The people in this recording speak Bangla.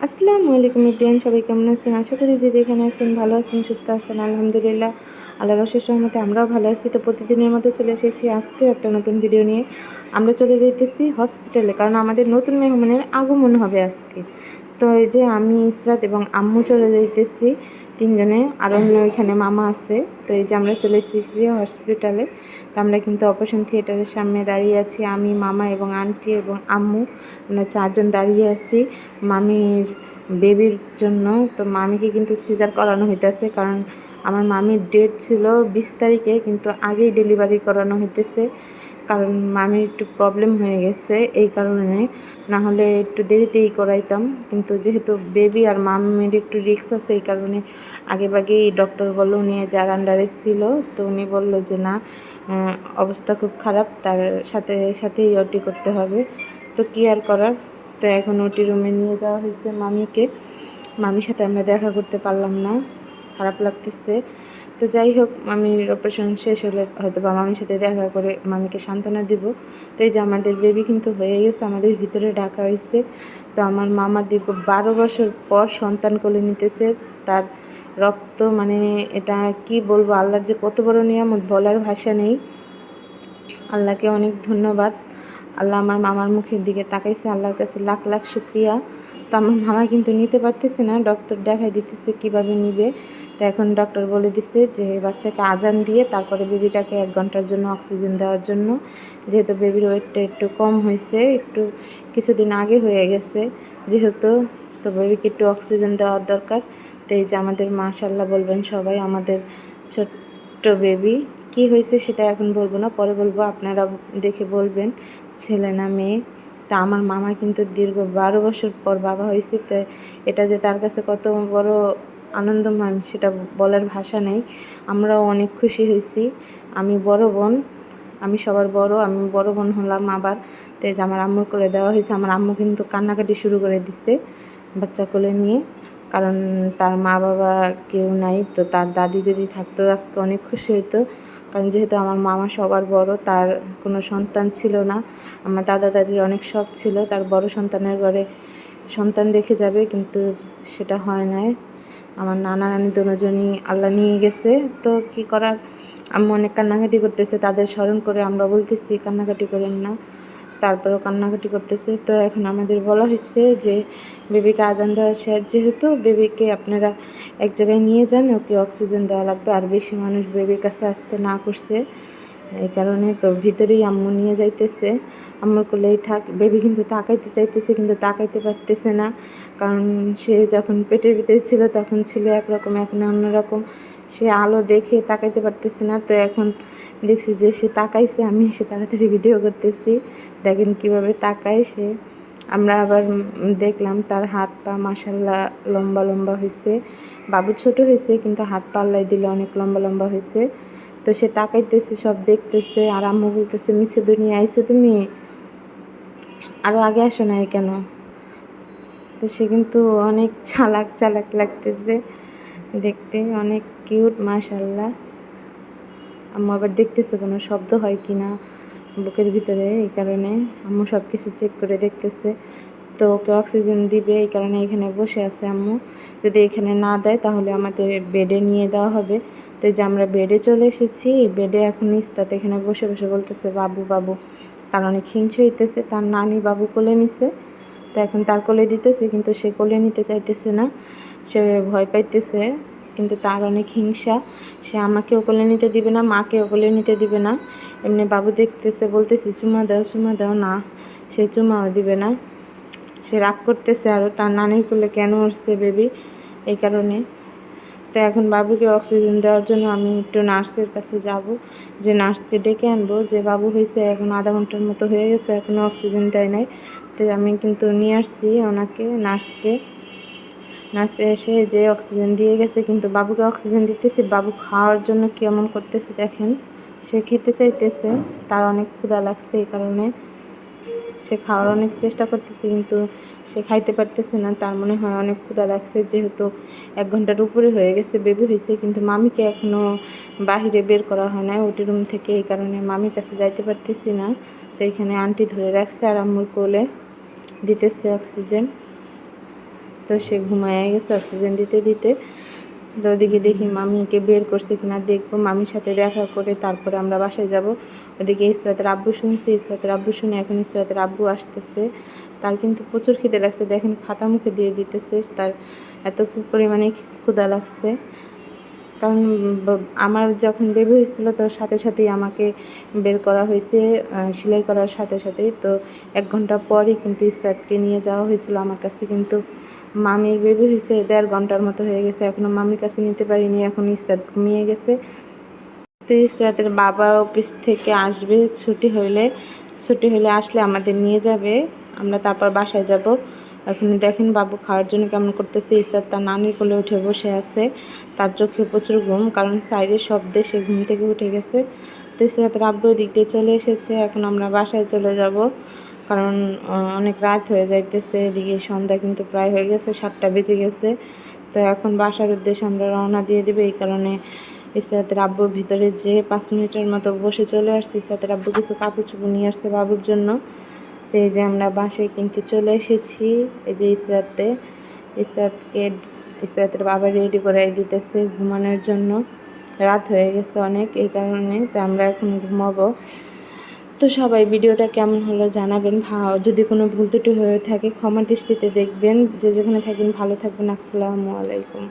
আসসালামু আলাইকুম এভরিওয়ান, সবাই কেমন আছেন? আশা করি যে যেখানে আছেন ভালো আছেন, সুস্থ আছেন। আলহামদুলিল্লাহ, আল্লাহর অশেষ রহমতে আমরাও ভালো আছি। তো প্রতিদিনের মতো চলে এসেছি আজকেও একটা নতুন ভিডিও নিয়ে। আমরা চলে যাইতেছি হসপিটালে, কারণ আমাদের নতুন মেহমানের আগমন হবে আজকে। তো এই যে আমি, ইসরাত এবং আম্মু চলে যাইতেছি তিনজনে, আর অন্য ওইখানে মামা আছে। তো এই যে আমরা চলে এসেছি হসপিটালে। তো আমরা কিন্তু অপারেশন থিয়েটারের সামনে দাঁড়িয়ে আছি, আমি, মামা এবং আন্টি এবং আম্মু। আমরা চারজন দাঁড়িয়ে আছি মামির বেবির জন্য। তো মামিকে কিন্তু সিজার করানো হইতেছে, কারণ আমার মামির ডেট ছিল 20 তারিখে, কিন্তু আগেই ডেলিভারি করানো হইতেছে, কারণ মামির একটু প্রবলেম হয়ে গেছে এই কারণে। না হলে একটু দেরিতেই করাইতাম, কিন্তু যেহেতু বেবি আর মামির একটু রিস্ক আছে এই কারণে আগেভাগেই ডক্টর বললো, উনি যার আন্ডারে ছিল, তো উনি বললো যে না, অবস্থা খুব খারাপ, তার সাথে সাথেই ওটি করতে হবে। তো কী আর করার। তো এখন ওটি রুমে নিয়ে যাওয়া হয়েছে মামিকে। মামির সাথে আমরা দেখা করতে পারলাম না, খারাপ লাগতেছে। তো যাই হোক, মামির অপারেশন শেষ হলে হয়তো বা মামির সাথে দেখা করে মামিকে সান্ত্বনা দিব। তো এই যে আমাদের বেবি কিন্তু হয়ে গেছে, আমাদের ভিতরে ঢাকা হয়েছে। তো আমার মামা দীর্ঘ 12 বছর পর সন্তান কোলে নিতেছে। তার রক্ত মানে এটা কি বলবো, আল্লাহর যে কত বড় নিয়ামত, বলার ভাষা নেই। আল্লাহকে অনেক ধন্যবাদ। আল্লাহ আমার মামার মুখের দিকে তাকাইছে, আল্লাহর কাছে লাখ লাখ শুক্রিয়া। তো আমার মামা কিন্তু নিতে পারতেছে না, ডক্টর দেখাই দিতেছে কিভাবে নিবে। তো এখন ডক্টর বলে দিছে যে বাচ্চাকে আজান দিয়ে তারপরে বেবিটাকে 1 ঘন্টার জন্য অক্সিজেন দেওয়ার জন্য, যেহেতু বেবির ওয়েটটা একটু কম হয়েছে, একটু কিছুদিন আগে হয়ে গেছে যেহেতু, তো বেবিকে একটু অক্সিজেন দেওয়ার দরকার। তো এই যে আমাদের মাশাআল্লাহ বলবেন সবাই, আমাদের ছোট্ট বেবি। কি হয়েছে সেটা এখন বলবো না, পরে বলবো, আপনারা দেখে বলবেন ছেলে না মেয়ে। তা আমার মামা কিন্তু দীর্ঘ 12 বছর পর বাবা হয়েছে। তো এটা যে তার কাছে কত বড় আনন্দময় সেটা বলার ভাষা নেই। আমরাও অনেক খুশি হয়েছি। আমি বড় বোন, আমি সবার বড়, আমি বড় বোন হলাম আবার। তো এই যে আমার আম্মুর কোলে দেওয়া হয়েছে। আমার আম্মু কিন্তু কান্নাকাটি শুরু করে দিচ্ছে বাচ্চা কোলে নিয়ে, কারণ তার মা বাবা কেউ নাই। তো তার দাদি যদি থাকতো আজকে অনেক খুশি হতো, কারণ যেহেতু আমার মামা সবার বড়, তার কোনো সন্তান ছিল না। আমার দাদা দাদির অনেক শখ ছিল তার বড় সন্তানের ঘরে সন্তান দেখে যাবে, কিন্তু সেটা হয় নাই। আমার নানা নানি দুজনই আল্লাহ নিয়ে গেছে। তো কি করার, আম্মু অনেক কান্নাকাটি করতেছে, তাদের স্মরণ করে আমরা বলতেছি কান্নাকাটি করেন না, তারপরেও কান্নাকাটি করতেছে। তো এখন আমাদের বলা হয়েছে যে বেবিকে আজান দেওয়া শেষ যেহেতু, বেবিকে আপনারা এক জায়গায় নিয়ে যান, ওকে অক্সিজেন দেওয়া লাগবে, আর বেশি মানুষ বেবির কাছে আসতে না করছে এই কারণে। তো ভিতরেই আম্মু নিয়ে যাইতেছে, আম্মুর কোলেই থাক। বেবি কিন্তু তাকাইতে চাইতেছে, কিন্তু তাকাইতে পারতেছে না, কারণ সে যখন পেটের ভিতরে ছিল তখন ছিল একরকম, এখন অন্যরকম। সে আলো দেখে তাকাইতে পারতেছে না। তো এখন দেখছি যে সে তাকাইছে, আমি সে তাড়াতাড়ি ভিডিও করতেছি, দেখেন কিভাবে তাকায় সে। আমরা আবার দেখলাম তার হাত পা মাশাআল্লাহ লম্বা লম্বা হয়েছে। বাবু ছোট হয়েছে, কিন্তু হাত পা আল্লাহ দিলে অনেক লম্বা লম্বা হয়েছে। তো সে তাকাইতেছে, সব দেখতেছে, আর আম্মু বলতেছে মিছে দুনিয়া আইছো তুমি, আরও আগে আসো নাই কেন? তো সে কিন্তু অনেক চালাক চালাক লাগতেছে দেখতে, অনেক কিউট মাশাআল্লাহ। আম্মু আবার দেখতেছে কোনো শব্দ হয় কি না বুকের ভিতরে, এই কারণে আম্মু সব কিছু চেক করে দেখতেছে। তো ওকে অক্সিজেন দিবে এই কারণে এখানে বসে আছে আম্মু। যদি এখানে না দেয় তাহলে আমাদের বেডে নিয়ে দেওয়া হবে। তো যে আমরা বেডে চলে এসেছি, বেডে এখন ইসরাত এখানে বসে বসে বলতেছে বাবু বাবু, তার অনেক হিংসা হইতেছে। তার নানি বাবু কোলে নিছে, তো এখন তার কোলে দিতেছে, কিন্তু সে কোলে নিতে চাইতেছে না, সে ভয় পাইতেছে, কিন্তু তার অনেক হিংসা। সে আমাকেও কোলে নিতে দিবে না, মাকেও কোলে নিতে দিবে না। এমনি বাবু দেখতেছে, বলতেছি চুমা দাও না, সে চুমাও দিবে না। সে রাগ করতেছে আরও, তার নানির কোলে কেন উঠছে বেবি এই কারণে। তো এখন বাবুকে অক্সিজেন দেওয়ার জন্য আমি একটু নার্সের কাছে যাব, যে নার্সকে ডেকে আনবো, যে বাবু হয়েছে এখন আধা ঘন্টার মতো হয়ে গেছে, এখনও অক্সিজেন দেয় নাই। তো আমি কিন্তু নিয়ে আসছি ওনাকে, নার্সকে। নার্স এসে যে অক্সিজেন দিয়ে গেছে, কিন্তু বাবুকে অক্সিজেন দিতেছি, বাবু খাওয়ার জন্য কেমন করতেছে দেখেন। সে খেতে চাইতেছে, তার অনেক ক্ষুধা লাগছে এই কারণে সে খাওয়ার অনেক চেষ্টা করতেছে, কিন্তু সে খাইতে পারতেছে না। তার মনে হয় অনেক ক্ষুধা লাগছে, যেহেতু 1 ঘন্টার উপরে হয়ে গেছে বেবি হয়েছে, কিন্তু মামিকে এখনও বাহিরে বের করা হয় না ওটি রুম থেকে, এই কারণে মামির কাছে যাইতে পারতেছি না। তো এখানে আন্টি ধরে রাখছে আর আম্মুর কোলে দিতেছে অক্সিজেন। তো সে ঘুমায় গেছে অক্সিজেন দিতে দিতে। তো ওদিকে দেখি মামিকে বের করছে কিনা দেখবো, মামির সাথে দেখা করে তারপরে আমরা বাসায় যাব। ওদিকে ইসরাতের আব্বু শুনছি, ইসরাতের আব্বু শুনে এখন ইসরাতের আব্বু আসতেছে। তার কিন্তু প্রচুর খিদে লাগছে, দেখেন খাতা মুখে দিয়ে দিতেছে, তার এত পরিমাণে ক্ষুধা লাগছে। কারণ আমার যখন বেবি হয়েছিল তো সাথে সাথেই আমাকে বের করা হয়েছে, সেলাই করার সাথে সাথেই। তো 1 ঘন্টা পরই কিন্তু ইসরাতকে নিয়ে যাওয়া হয়েছিল আমার কাছে। কিন্তু মামির বেবি হয়েছে 1.5 ঘন্টার মতো হয়ে গেছে, এখনও মামির কাছে নিতে পারিনি, এখন ইসরাত ঘুমিয়ে গেছে। তো ইসরাতের বাবা অফিস থেকে আসবে ছুটি হলে আসলে আমাদের নিয়ে যাবে, আমরা তারপর বাসায় যাব। এখন দেখেন বাবু খাওয়ার জন্য কেমন করতেছে। ইসরাত তার নানির কোলে উঠে বসে আছে, তার চোখে প্রচুর ঘুম, কারণ সাইডের শব্দে সে ঘুম থেকে উঠে গেছে। তো ইসরাতের আব্বু দিক দিয়ে চলে এসেছে, এখন আমরা বাসায় চলে যাব, কারণ অনেক রাত হয়ে যাইতেছে। এদিকে সন্ধ্যা কিন্তু প্রায় হয়ে গেছে, 7টা বেজে গেছে। তো এখন বাসার উদ্দেশ্যে আমরা রওনা দিয়ে দেবো। এই কারণে ইসরাতের আব্বুর ভিতরে যে 5 মিনিটের মতো বসে চলে আসছে। ইসরাতের আব্বু কিছু কাপড় চোপড় নিয়ে আসছে বাবুর জন্য। তো এই যে আমরা বাসায় কিন্তু চলে এসেছি। এই যে ইসরাতের বাবা রেডি করে দিতেছে ঘুমানোর জন্য, রাত হয়ে গেছে অনেক, এই কারণে তো আমরা এখন ঘুমাবো। তো সবাই ভিডিওটা কেমন হলো জানাবেন, যদি কোনো ভুল ত্রুটি হয়ে থাকে ক্ষমা দৃষ্টিতে দেখবেন। যে যেখানে থাকবেন ভালো থাকবেন। আসসালামু আলাইকুম।